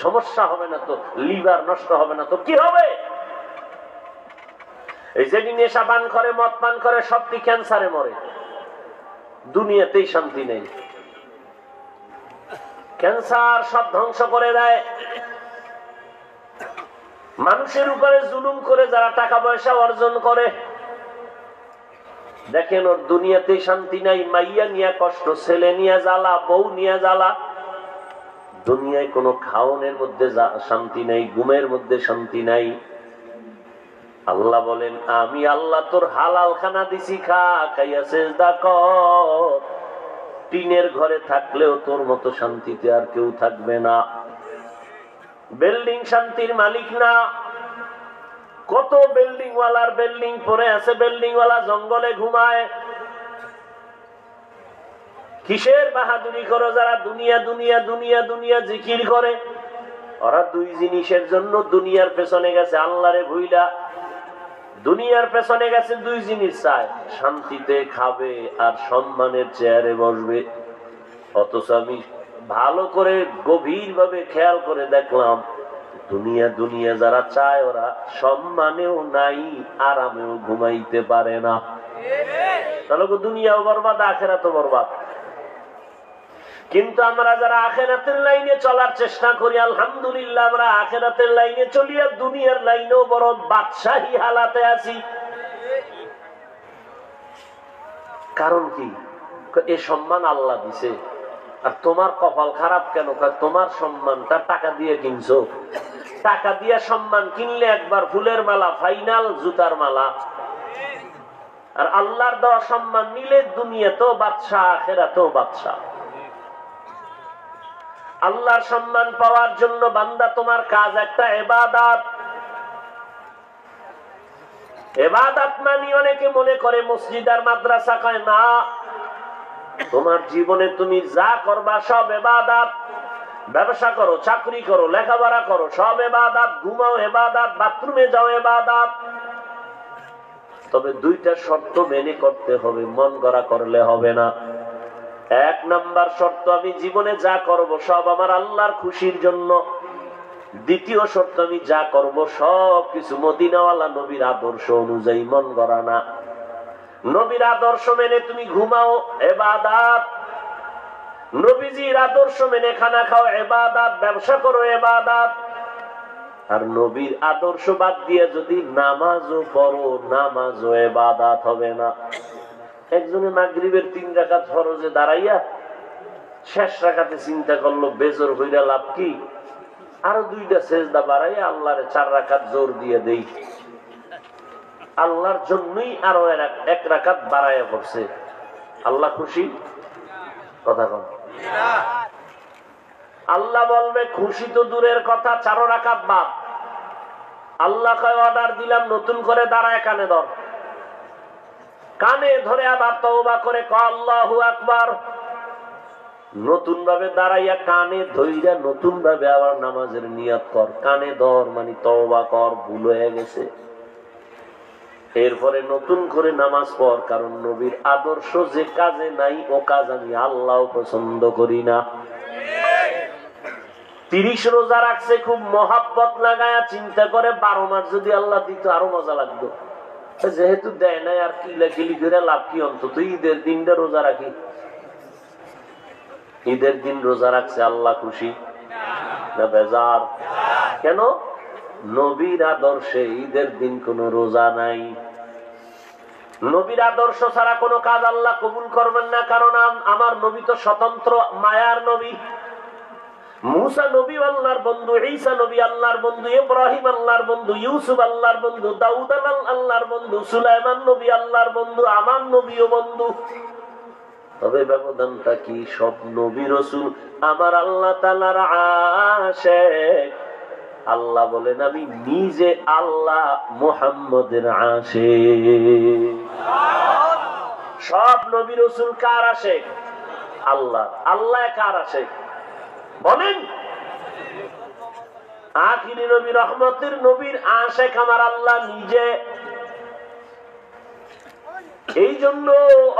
সমস্যা হবে না, তো লিভার নষ্ট হবে না, তো কি হবে? এই যে নেশা পান করে, মদ পান করে, সবটি ক্যান্সারে মরে। দুনিয়াতেই শান্তি নেই। ক্যান্সার সব ধ্বংস করে দেয়। মানুষের উপরে জুলুম করে যারা টাকা পয়সা অর্জন করে, দেখেন ওর দুনিয়াতে শান্তি নাই। মাইয়া নিয়ে কষ্ট, ছেলে নিয়ে জ্বালা, বউ নিয়ে জ্বালা। দুনিয়ায় কোনো খাওনের মধ্যে শান্তি নাই, ঘুমের মধ্যে শান্তি নাই। আল্লাহ বলেন, আমি আল্লাহ তোর হালাল খানা দিছি, খা, খাইয়া সেজদা কর। টিনের ঘরে থাকলেও তোর মতো শান্তিতে আর কেউ থাকবে না। বিল্ডিং শান্তির মালিক না। কত বিল্ডিং ওয়ালার বিল্ডিং পড়ে আছে, বিল্ডিং ওয়ালা জঙ্গলে ঘুমায়। কিসের বাহাদুরি করো যারা দুনিয়া দুনিয়া দুনিয়া দুনিয়া জিকির করে? ওরা 2 জিনিসের জন্য দুনিয়ার পেছনে গেছে, আল্লাহরে ভুইলা। দুনিয়ার পেছনে গেছে 2 জিনিস চায়, শান্তিতে খাবে আর সম্মানের চেয়ারে বসবে। অথচ আমি ভালো করে গভীর ভাবে খেয়াল করে দেখলাম, দুনিয়া দুনিয়া যারা চায় ওরা সম্মানেও নাই, আরামেও ঘুমাইতে পারে না। তাহলে দুনিয়াও বরবাদ, আখিরাতও বরবাদ। কিন্তু আমরা যারা আখিরাতের লাইনে চলার চেষ্টা করি, আলহামদুলিল্লাহ আমরা আখিরাতের লাইনে চলিয়া দুনিয়ার লাইনেও বড় বাদশাহী হালাতে আছি। কারণ কি? এ সম্মান আল্লাহ দিছে, আর তোমার কপাল খারাপ কেন? তোমার সম্মানটা টাকা দিয়ে কিনছো। টাকা দিয়ে সম্মান কিনলে একবার ফুলের মালা, ফাইনাল জুতার মালা। আর আল্লাহর দেওয়া সম্মান নিলে দুনিয়াতেও বাদশাহ, আখিরাতেও বাদশাহ। আল্লাহর সম্মান পাওয়ার জন্য বান্দা তোমার কাজ একটা ইবাদত। ইবাদত মানে অনেকে মনে করে মসজিদ আর মাদ্রাসা, কয় না। তোমার জীবনে তুমি যা করবা সব ইবাদত। ব্যবসা করো, চাকরি করো, লেখাপড়া করো, সব ইবাদত। ঘুমাও ইবাদত, বাথরুমে যাও ইবাদত। তবে 2টা শর্ত মেনে করতে হবে, মন গড়া করলে হবে না। 1 নাম্বার শর্ত, আমি জীবনে যা করব সব আমার আল্লাহর খুশির জন্য। 2য় শর্ত, আমি যা করব সব কিছু মদিনাওয়ালা নবীর আদর্শ অনুযায়ী, মন গড়া না। নবীর আদর্শ মেনে তুমি ঘুমাও, ইবাদত। নবীজির আদর্শ মেনে খানা খাও, ইবাদত। ব্যবসা করো, ইবাদত। আর নবীর আদর্শ বাদ দিয়ে যদি নামাজও পড়ো, নামাজও ইবাদত হবে না। একজনে মাগরিবের 3 রাকাত ফরজে দাঁড়াইয়া শেষ রাকাতে চিন্তা করলো বেজর হইরা লাভ কি, আরো 2টা সেজদা বাড়াইয়া আল্লাহরে 4 রাকাত জোর দিয়ে দেই। আল্লাহর জন্যই আরো 1 রাকাত বাড়াইয়া পড়ছে। আল্লাহ খুশি? কথা কম। আল্লাহ বলবে খুশি তো দূরের কথা, 4 রাকাত বাদ। আল্লাহ কয় অর্ডার দিলাম, নতুন করে দাঁড়ায় কানে ধর। কানে ধরে আবার তওবা করে কয় আল্লাহু আকবার। নতুন ভাবে দাঁড়াইয়া কানে ধইরা নতুন ভাবে আবার নামাজের নিয়ত কর। কানে ধর মানে তওবা কর, ভুল হয়ে গেছে। এরপরে নতুন করে নামাজ পড়, কারণ নবীর আদর্শ যে কাজে নাই ও কাজ আমি আল্লাহ পছন্দ করি না। 30 রোজা রাখছে খুব মহাব্বত লাগায়া, চিন্তা করে 12 মাস যদি আল্লাহ দিত আরো মজা লাগতো। যেহেতু দেয় নাই আর কি লেখিলি করে লাভ কি? অন্তত ঈদের দিনটা রোজা রাখি। ঈদের দিন রোজা রাখছে, আল্লাহ খুশি না বেজার? কেন? নবীর আদর্শে ঈদের দিন কোন রোজা নাই। নবীর আদর্শ ছাড়া কোনো কাজ আল্লাহ কবুল করবেন না, কারণ আমার নবী তো স্বতন্ত্র মায়ার নবী। মুসা নবী আল্লাহর বন্ধু, ঈসা নবী আল্লাহর বন্ধু, ইব্রাহিম আল্লাহর বন্ধু, ইউসুফ আল্লাহর বন্ধু, দাউদ আল্লাহর বন্ধু, সুলাইমান নবী আল্লাহর বন্ধু, আমার নবীও বন্ধু। তবে ব্যবধানটা কি? সব নবী রাসূল আমার আল্লাহ তাআলার আশিক। আল্লাহ বলেন আমি নিজে আল্লাহ মুহাম্মদের আশিক। সব নবী রাসূল কার আশিক? আল্লাহ। আল্লাহ কার আশিক বলেন? আখিরি নবী রহমতের নবীর আশিক আমার আল্লাহ নিজে। এই জন্য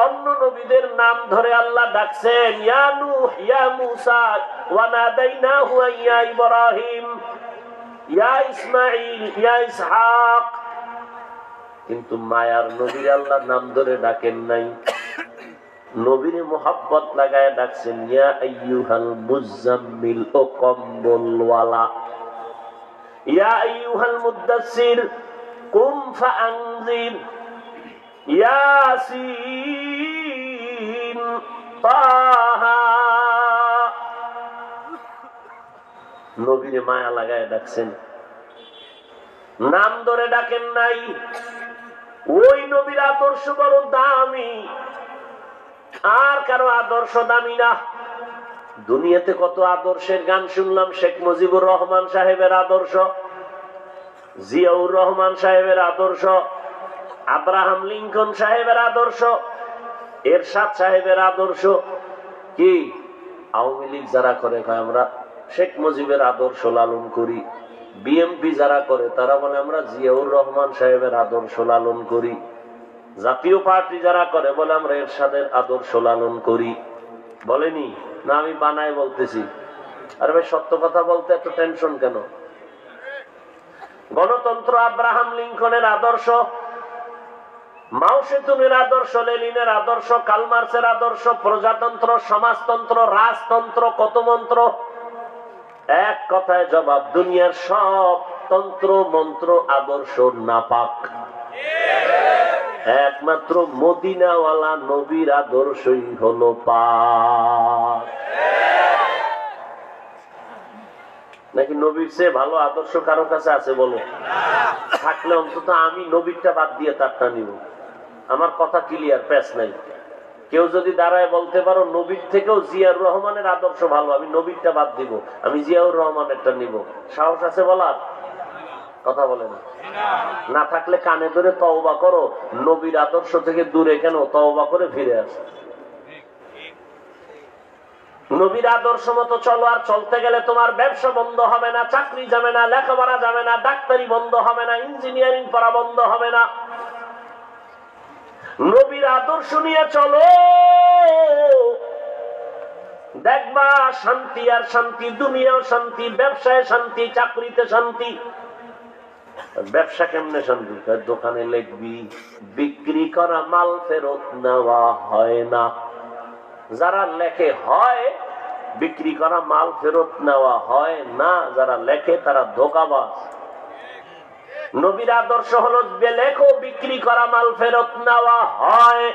অন্য নবীদের নাম ধরে আল্লাহ ডাকছেন, ইয়া নূহ, ইয়া মূসা, ওয়া নাদাইনাহু ইয়া ইব্রাহিম, ইয়া ইসমাঈল, ইয়া ইসহাক। কিন্তু মায়ার নবীর আল্লাহ নাম ধরে ডাকেন নাই, নবীর মোহাব্বত লাগায় ডাকছেন, ইয়া আইয়ুহাল মুজাম্মিল, ও কম্বলওয়ালা, ইয়া আইয়ুহাল মুদ্দাসসির কুম ফাআনজির, ইয়াসিন, তাহা। নবীরে মায়া লাগায় ডাকছেন, নাম ধরে ডাকেন নাই। ওই নবীর আদর্শ বড় দামি, আর কারো আদর্শ দামি না। দুনিয়াতে কত আদর্শের গান শুনলাম। শেখ মুজিবুর রহমান সাহেবের আদর্শ, জিয়াউর রহমান সাহেবের আদর্শ, আব্রাহাম লিঙ্কন সাহেবের আদর্শ, এরশাদ সাহেবের আদর্শ। কি আওয়ামী লীগ যারা করে আমরা শেখ মুজিবের আদর্শ লালন করি, বিএমপি যারা করে তারা বলে আমরা জিয়াউর রহমান সাহেবের আদর্শ লালন করি, জাতীয় পার্টি যারা করে বলে আমরা এরশাদের আদর্শ লালন করি। বলেনি না? আমি বানায় বলতেছি। আর ভাই সত্য কথা বলতে এত টেনশন কেন? গণতন্ত্র আব্রাহাম লিঙ্কনের আদর্শ, মাও সেতুনের আদর্শ, লেনিনের আদর্শ, কালমার্সের আদর্শ, প্রজাতন্ত্র, সমাজতন্ত্র, রাজতন্ত্র, কত মন্ত্র। এক কথায় জবাব, দুনিয়ার সব তন্ত্র মন্ত্র আদর্শ নাপাক। একমাত্র মদিনাওয়ালা নবীর আদর্শই হলো পাক। নাকি নবীর চেয়ে ভালো আদর্শ কারো কাছে আছে বলো? থাকলে অন্তত আমি নবীরটা বাদ দিয়ে তারটা নিব। আমার কথা ক্লিয়ার, প্যাচ নাই। কেউ যদি দাঁড়ায় বলতে পারো নবীর থেকেও জিয়াউর রহমানের আদর্শ ভালো, আমি নবীরটা বাদ দিব, আমি জিয়াউর রহমানেরটা নিব, সাহস আছে বলার? কথা বলে না। না থাকলে কানে ধরে তওবা করো, নবীর আদর্শ থেকে দূরে কেন, তওবা করে ফিরে আসো। নবীর আদর্শ মতো চলো। আর চলতে গেলে তোমার ব্যবসা বন্ধ হবে না, চাকরি যাবে না, লেখাপড়া যাবে না, ডাক্তারি বন্ধ হবে না, ইঞ্জিনিয়ারিং পড়া বন্ধ হবে না। নবীর আদর্শ নিয়ে চলো, দেখবা শান্তি আর শান্তি, দুনিয়াও শান্তি, ব্যবসায় শান্তি, চাকরিতে শান্তি। ব্যবসা কেমনে শান্তি? দোকানে লিখবি বিক্রি করা মাল ফেরত নেওয়া হয় না। যারা লেখে হয় বিক্রি করা মাল ফেরত নেওয়া হয় না, যারা লেখে তারা ধোঁকাবাজ। নবীর আদর্শ হলো লেখো বিক্রি করা মাল ফেরত নেওয়া হয়।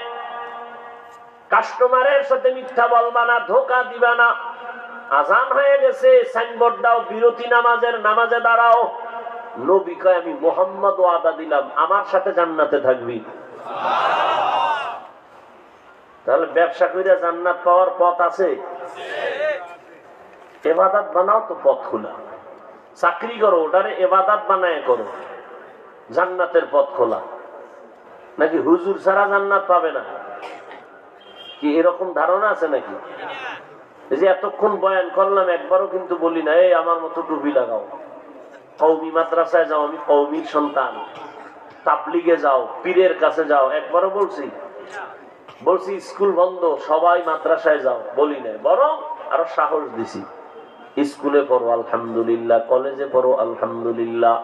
কাস্টমারের সাথে মিথ্যা বলবা না, ধোঁকা দিবা না। আজান হয়ে গেছে, সাইনবোর্ড দাও, বিরতি নামাজের, নামাজে দাঁড়াও। নবী কয় আমি মুহাম্মদ ওয়াদা দিলাম আমার সাথে জান্নাতে থাকবি। তাহলে ব্যবসা করে জান্নাত পাওয়ার পথ আছে। ইবাদত বানাও তো পথ খোলা। চাকরি করো, ওটারে ইবাদত বানায় করো, জান্নাতের পথ খোলা। নাকি হুজুর ছাড়া জান্নাত পাবে না? কি এরকম ধারণা আছে নাকি? এই যে এতক্ষণ বয়ান করলাম, একবারও কিন্তু বলি না এই আমার মতো টুপি লাগাও, কওমি মাদ্রাসায় যাও, আমি কওমির সন্তান, তাবলিগে যাও, পীরের কাছে যাও, একবারও বলছি? বলছি স্কুল বন্ধ, সবাই মাদ্রাসায় যাও, বলি না। বরং আরো সাহস দিছি, স্কুলে পড়ো আলহামদুলিল্লাহ, কলেজে পড়ো আলহামদুলিল্লাহ,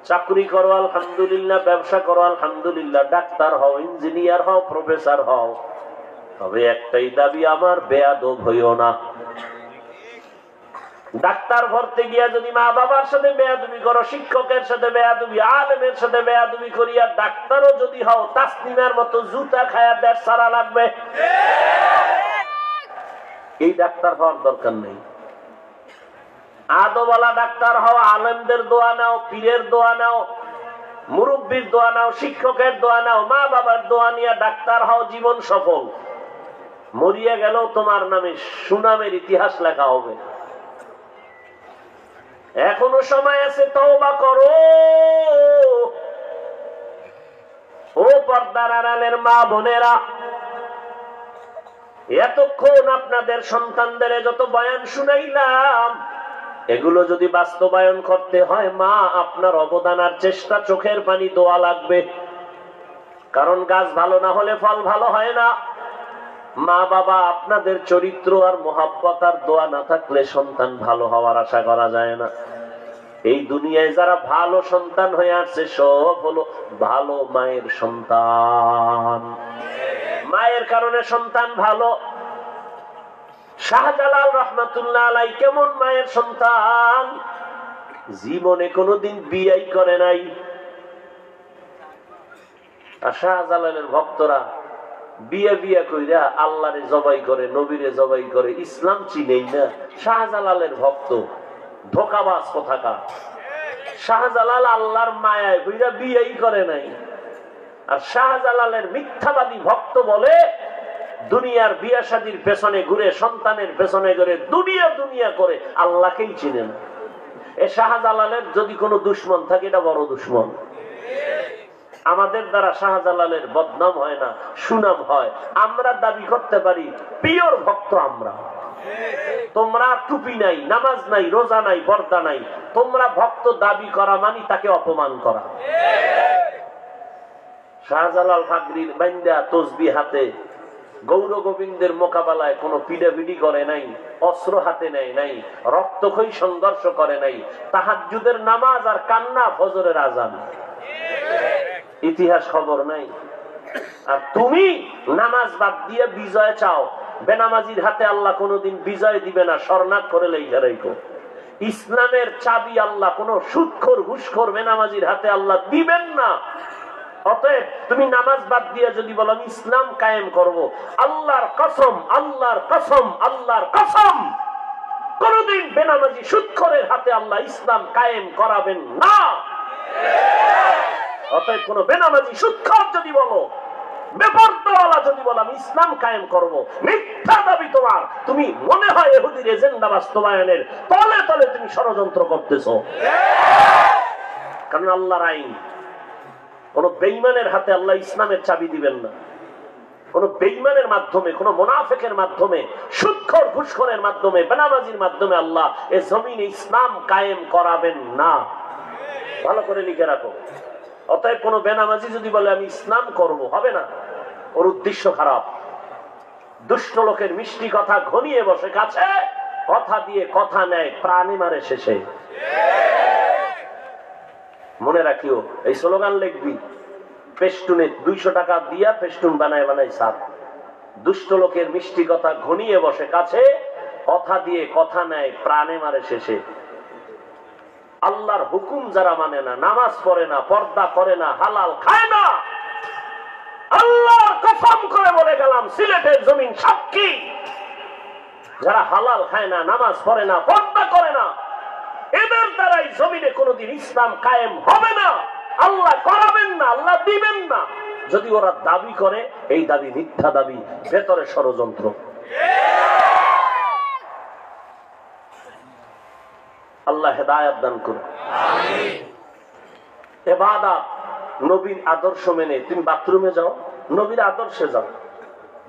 চাকরি করো আলহামদুলিল্লাহ, ব্যবসা করো আলহামদুলিল্লাহ, ডাক্তার হও, ইঞ্জিনিয়ার হও, প্রফেসর হও। তবে একটাই দাবি আমার, বেয়াদব হইও না। ডাক্তার ভরতে গিয়া যদি মা বাবার সাথে বেয়াদবি করো, শিক্ষকের সাথে বেয়াদবি, আলেমের সাথে বেয়াদবি করিয়া ডাক্তারও যদি হও, তাসলিমের মতো জুতা খায়া দেশ সারা লাগবে। এই ডাক্তার হওয়ার দরকার নেই। আদওয়ালা ডাক্তার হও, আলেমদের দোয়া নাও, পীরের দোয়া নাও, মুরব্বীর দোয়া নাও, শিক্ষকের দোয়া নাও, মা বাবার দোয়া নিয়ে ডাক্তার হও, জীবন সফল। মরিয়া গেল তোমার নামে সুনামের ইতিহাস লেখা হবে। এখনো সময় আছে, তওবা করো। ও পর্দার আড়ালের মা বোনেরা, এতক্ষণ আপনাদের সন্তানদের যত বয়ান শুনাইলাম, এগুলো যদি বাস্তবায়ন করতে হয়, মা আপনার অবদান আর চেষ্টা, চোখের পানি, দোয়া লাগবে। কারণ গাছ ভালো না হলে ফল ভালো হয় না। মা বাবা আপনাদের চরিত্র আর মোহাব্বত আর দোয়া না থাকলে সন্তান ভালো হওয়ার আশা করা যায় না। এই দুনিয়ায় যারা ভালো সন্তান হয়ে আসছে সব হলো ভালো মায়ের সন্তান। মায়ের কারণে সন্তান ভালো। শাহজালাল রহমাতুল্লাহ আলাই কেমন মায়ের সন্তান? জীবনে কোনোদিন বিয়ে করে নাই। আর শাহজালালের ভক্তরা বিয়ে কইরা আল্লাহরে জবাই করে, নবীরে জবাই করে, ইসলাম চিনেই না। শাহজালালের ভক্ত ধোকাবাজ কোথাকার। শাহজালাল আল্লাহর মায়ায় কইরা বিয়েই করে নাই। আর শাহজালালের মিথ্যাবাদী ভক্ত বলে দুনিয়ার বিয়া শাদীর পেছনে ঘুরে, সন্তানের পেছনে ঘুরে, দুনিয়া করে, আল্লাহকেই চিনে না। এ শাহজালালের যদি কোনো দুশ্মন থাকে, এটা বড় দুশ্মন। আমাদের দ্বারা শাহজালালের বদনাম হয় না, সুনাম হয়। আমরা দাবি করতে পারি পিওর ভক্ত আমরা। তোমরা টুপি নাই, নামাজ নাই, রোজা নাই, পর্দা নাই, তোমরা ভক্ত দাবি করা মানে তাকে অপমান করা। শাহজালাল ফাগরির বান্দা তসবিহ হাতে গৌর গোবিন্দের মোকাবেলায় কোনো পিডাপিডি করে নাই, অস্ত্র হাতে নেয় নাই, রক্তক্ষয়ী সংঘর্ষ করে নাই। তাহাজ্জুদের নামাজ আর কান্না, ফজরের আজান, ইতিহাস খবর নাই। আর তুমি নামাজ বাদ দিয়ে বিজয় চাও। বেনামাজির হাতে আল্লাহ কোনোদিন বিজয় দিবে না, শরণার্থ করে লেখা রাখো। ইসলামের চাবি আল্লাহ কোন সুদখোর, ঘুষখোর বেনামাজির হাতে আল্লাহ দিবেন না। অতএব তুমি নামাজ বাদ দিয়ে যদি বলো আমি ইসলাম কায়েম করব, আল্লাহর কসম, আল্লাহর কসম, আল্লাহর কসম, কোনদিন বেনামাজি সুদখোরের হাতে আল্লাহ ইসলাম কায়েম করাবেন না। অতএব কোন বেনামাজি সুদখোর যদি বলো, বেপরদাওয়ালা যদি বলো আমি ইসলাম কায়েম করব, মিথ্যা দাবি তোমার। তুমি মনে হয় ইহুদির এজেন্ডা বাস্তবায়নের তলে তলে তুমি ষড়যন্ত্র করতেছো। কারণ আল্লাহর আইন, কোন বেঈমানের হাতে আল্লাহ ইসলামের চাবি দিবেন না। কোন বেঈমানের মাধ্যমে, কোন মুনাফিকের মাধ্যমে, সুদখোর, ঘুষখোরের মাধ্যমে, বেনামাজির মাধ্যমে আল্লাহ এই জমিনে ইসলাম কায়েম করাবেন না। ভালো করে লিখে রাখো। অতএব কোন বেনামাজি যদি বলে আমি ইসলাম করব, হবে না। ওর উদ্দেশ্য খারাপ। দুষ্ট লোকের মিষ্টি কথা ঘনিয়ে বসে কাছে, কথা দিয়ে কথা নেয়, প্রাণী মারে শেষে। মনে রাখিও, এই স্লোগান লিখবি, পেস্টুনে 200 টাকা দিয়া পেস্টুন বানায় সার। দুষ্ট লোকের মিষ্টি কথা ঘনিয়ে বসে কাছে, কথা দিয়ে কথা নেয়, প্রাণে মারে শেষে। আল্লাহর হুকুম যারা মানে না, নামাজ পড়ে না, পর্দা করে না, হালাল খায় না, আল্লাহর কসম করে বলে গেলাম, সিলেটের জমিন সাক্ষী, যারা হালাল খায় না, নামাজ পড়ে না, পর্দা করে না, এদের দ্বারাই জমিনে কোনদিন ইসলাম কায়েম হবে না। আল্লাহ করাবেন না, আল্লাহ দিবেন না। যদি ওরা দাবি করে, এই দাবি মিথ্যা দাবি, ভেতরে ষড়যন্ত্র। আল্লাহ হেদায়েত দান করুন। ইবাদত নবীর আদর্শ মেনে। তুমি বাথরুমে যাও, নবীর আদর্শে যাও।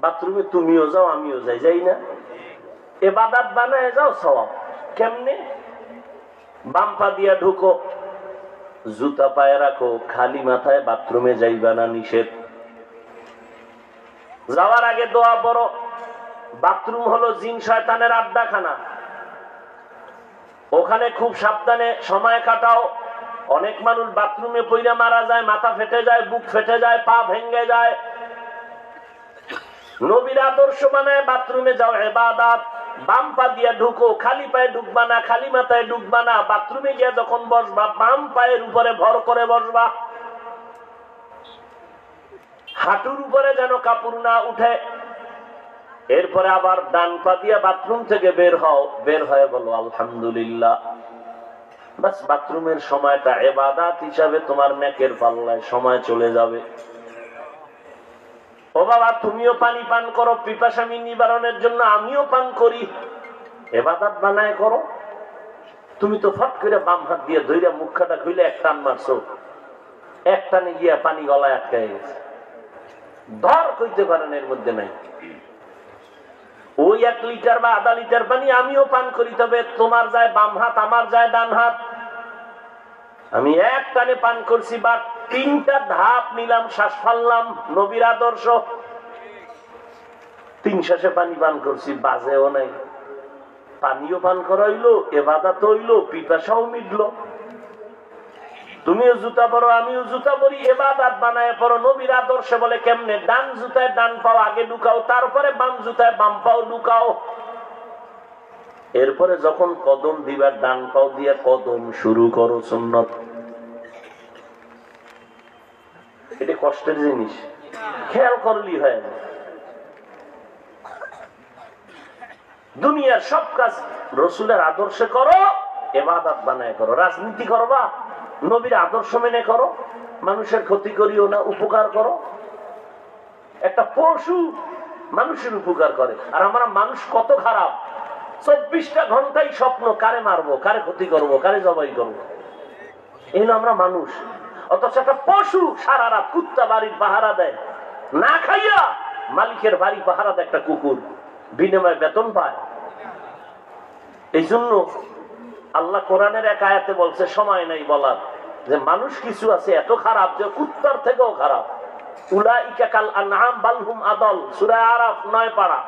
বাথরুমে তুমিও যাও, আমিও যাই, যাই না? ইবাদত বানায় যাও, সওয়াব। কেমনে? বাম পা দিয়া ঢুকো, জুতা পায়ে রাখো, খালি মাথায় বাথরুমে যাইবা না, নিষেধ। যাওয়ার আগে দোয়া পড়ো। বাথরুম হলো জিন শয়তানের আড্ডাখানা, ওখানে খুব সাবধানে সময় কাটাও। অনেক মানুষ বাথরুমে পইরা মারা যায়, মাথা ফেটে যায়, বুক ফেটে যায়, পা ভেঙে যায়। নবীর আদর্শ বানায় বাথরুমে যাও, ইবাদত। বাম পা দিয়া ঢুকো, খালি পায়ে ঢুকবা না, খালি মাথায় ঢুকবা না। বাথরুমে গিয়া যখন বসবা, বাম পায়ের উপরে ভর করে বসবা, হাঁটুর উপরে যেন কাপড় না উঠে। এরপরে আবার ডান পা দিয়া বাথরুম থেকে বের হও, বের হয়ে বলো আলহামদুলিল্লাহ। বাস, বাথরুমের সময়টা ইবাদত হিসাবে তোমার নেকের পাল্লায় সময় চলে যাবে। ও বাবা তুমিও পানি পান করো, পিপাসামি নিবারণের জন্য আমিও পান করি, ইবাদত বানায় করো। তুমি তো ফট করে বাম হাত দিয়ে ধইরা মুখটা খুলে এক টান মারছো, এক টানে গিয়া পানি গলায় আটকায় গেছে, ধর কইতে পারেন এর মধ্যে নাই। ওই 1 লিটার বা আধা লিটার পানি আমিও পান করি, তবে তোমার যায় বাম হাত, আমার যায় ডান হাত। আমি এক টানে পান করছি বা 3টা ধাপ নিলাম, শ্বাস ফাললাম, নবীর আদর্শ। 3 শ্বাসে পানি পান করছি, বাজেও নাই। পানিও পান করা হইলো, ইবাদত হইলো, পিপাসাও মিটলো। তুমিও জুতা পরো, আমিও জুতা পরি, ইবাদত বানায় পরো। নবীর আদর্শে বলে কেমনে? ডান জুতায় ডান পাও আগে ঢুকাও, তারপরে বাম জুতায় বাম পাও ঢুকাও। এরপরে যখন কদম দিবার ডান পাও দিয়ে কদম শুরু করো, সুন্নত। এটা কষ্টের জিনিস, খেয়াল করলেই হয় না। দুনিয়ার সব কাজ রসুলের আদর্শে করো, ইবাদত বানায় করো। রাজনীতি করবা, নবীর আদর্শ মেনে করো, মানুষের ক্ষতি করিও না, উপকার করো। একটা পশু মানুষের উপকার করে, আর আমরা মানুষ কত খারাপ। 24টা ঘন্টাই স্বপ্ন, কারে মারবো, কারে ক্ষতি করব, কারে জবাই করবো। এই হলো আমরা মানুষ। অথচ একটা পশু সারা রাত কুত্তা বাড়ির পাহারা দেয়, না খাইয়া মালিকের বাড়ি পাহারা দেয় একটা কুকুর, বিনিময়ে বেতন পায়। এই জন্য আল্লাহ কোরআনের এক আয়াতে বলছে, সময় নাই বলার, যে মানুষ কিছু আছে এত খারাপ যে কুত্তার থেকেও খারাপ। উলাইকা কাল আনআম বাল হুম আদল, সূরা আরাফ 9 পারা।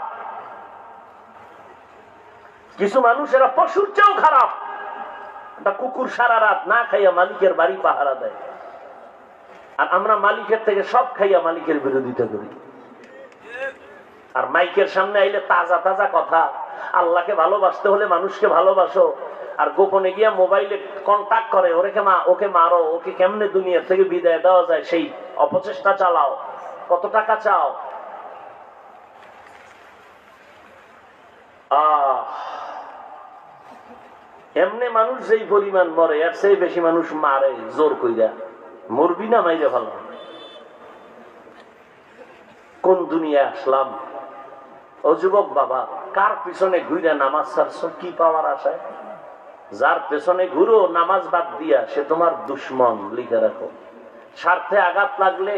কিছু মানুষ এরা পশুর চেয়েও খারাপ। একটা কুকুর সারা রাত না খাইয়া মালিকের বাড়ি পাহারা দেয়, আর আমরা মালিকের থেকে সব খাইয়া মালিকের বিরোধিতা করি। আর মাইকের সামনে আইলে তাজা তাজা কথা, আল্লাহকে ভালোবাসতে হলে মানুষকে ভালোবাসো, আর গোপনে গিয়া মোবাইলে কন্টাক্ট করে, ওকে মারো, ওকে কেমনে দুনিয়া থেকে বিদায় দেওয়া যায় সেই অপচেষ্টা চালাও। কত টাকা চাও? এমনি মানুষ যেই পরিমাণ মরে, আর সেই বেশি মানুষ মারে জোর কইরা। মরবি না মাইরে ভালো। কোন দুনিয়া আসলাম? ও যুবক বাবা, কার পিছনে ঘুরে নামাজ ছাড়ছ? কি পাওয়ার আশায়? যার পেছনে ঘুরো নামাজ বাদ দিয়া, সে তোমার দুশ্মন, লিখে রাখো। স্বার্থে আঘাত লাগলে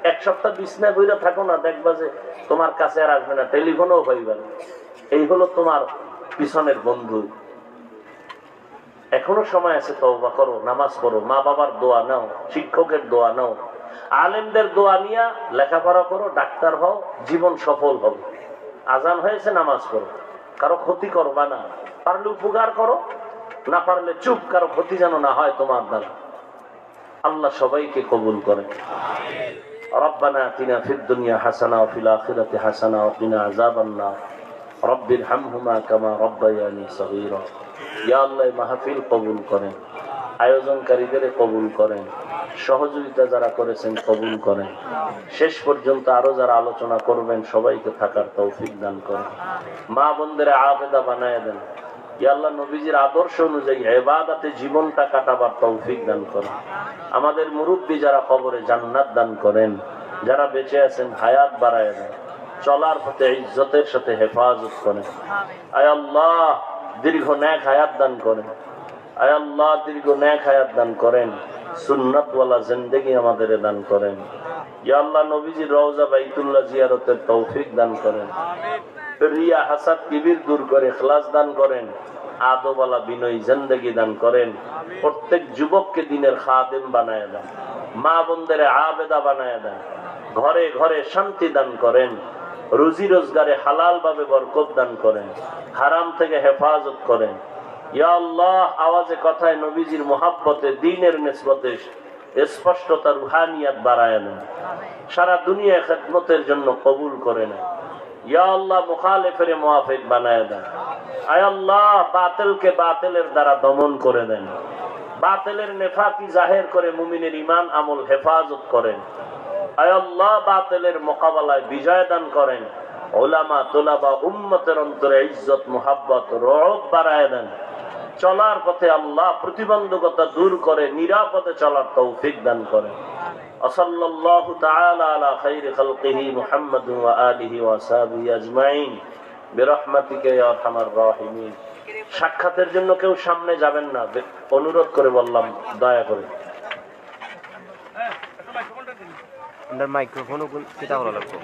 1 সপ্তাহ বিছনা ঘুরে থাকো না, দেখবা যে তোমার কাছে আর আসবে না, টেলিফোনও পাইবে না। এই হলো তোমার পিছনের বন্ধু। এখনো সময় আছে, তওবা করো, নামাজ পড়ো, মা বাবার দোয়া নাও, শিক্ষকের দোয়া নাও, আলেমদের দোয়া নিয়া লেখাপড়া করো, ডাক্তার হও, জীবন সফল হবে। আজান হয়েছে, নামাজ পড়ো, কারো ক্ষতি করবা না, পারলে উপকার করো, না পারলে চুপ, কারো ক্ষতি যেন না হয় তোমার দ্বারা। আল্লাহ সবাইকে কবুল করে। রব্বানা আতিনা ফিদ দুনিয়া হাসানা ওয়া ফিল আখিরাতি হাসানা ওয়া কিনা আযাবান নার। রব্বিরহামহুমা কামা রাব্বায়ানি সগীরা। ইয়া আল্লাহ, মাহফিল কবুল করেন, আয়োজনকারীদের কবুল করেন, সহযোগিতা যারা করেছেন কবুল করেন। শেষ পর্যন্ত আরো যারা আলোচনা করবেন সবাইকে থাকার তৌফিক দান করেন। মা বোনদের আবেদা বানায় দেন। ইয়া আল্লাহ, নবীজির আদর্শ অনুযায়ী ইবাদতে জীবনটা কাটাবার তৌফিক দান করেন। আমাদের মুরব্বী যারা কবরে জান্নাত দান করেন, যারা বেঁচে আছেন হায়াত বাড়ায় দেন, চলার পথে ইজ্জতের সাথে হেফাজত করেন। আয় আল্লাহ, দীর্ঘ নেক হায়াত দান করেন। আয় আল্লাহ, দীর্ঘ নেক হায়াত দান করেন। সুন্নাতওয়ালা জিন্দেগি আমাদের দান করেন। ইয়া আল্লাহ, নবীজির রওজা বাইতুল্লাহ জিয়ারতের তৌফিক দান করেন। রিয়া হাসাদ কিবির দূর করে ইখলাস দান করেন। আদবওয়ালা বিনয়ী জিন্দেগি দান করেন। প্রত্যেক যুবককে দিনের খাদেম বানায় দেন, মা বোনদের আবেদা বানায় দেন। ঘরে ঘরে শান্তি দান করেন। রুজি রোজগারে হালাল ভাবে বরকত দান করেন। হারাম থেকে হেফাজত করেন। ইয়া আল্লাহ, আওয়াজে কথায় নবীজির মুহাব্বতে, দ্বীনের নিসবতে স্পষ্টতা, রুহানিয়াত বাড়ায় নেন। সারা দুনিয়া খেদমতের জন্য কবুল করে নেন। ইয়া আল্লাহ, মুখালিফের মুওয়াফিক বানায় দেন। আয় আল্লাহ, বাতিলকে বাতিলের দ্বারা দমন করে দেন। বাতিলের নেফাকি জাহের করে মুমিনের ঈমান আমল হেফাজত করেন। আয় আল্লাহ, বাতিলের মোকাবেলায় বিজয় দান করেন। উলামা তুলাবা উম্মতের অন্তরে ইজ্জত, মুহাব্বত, রওব বাড়ায় দেন। চলার পথে আল্লাহ প্রতিবন্ধকতা দূর করে নিরাপদে চলার তৌফিক দান করেন। وصلى الله تعالى على خير خلقه محمد وآله وصحبه أجمعين برحمتك يا أرحم الراحمين। সাক্ষাতের জন্য কেউ সামনে যাবেন না, অনুরোধ করে বললাম, দয়া করে। মাইক্রোফোনও কিতা ভালো লাগবে।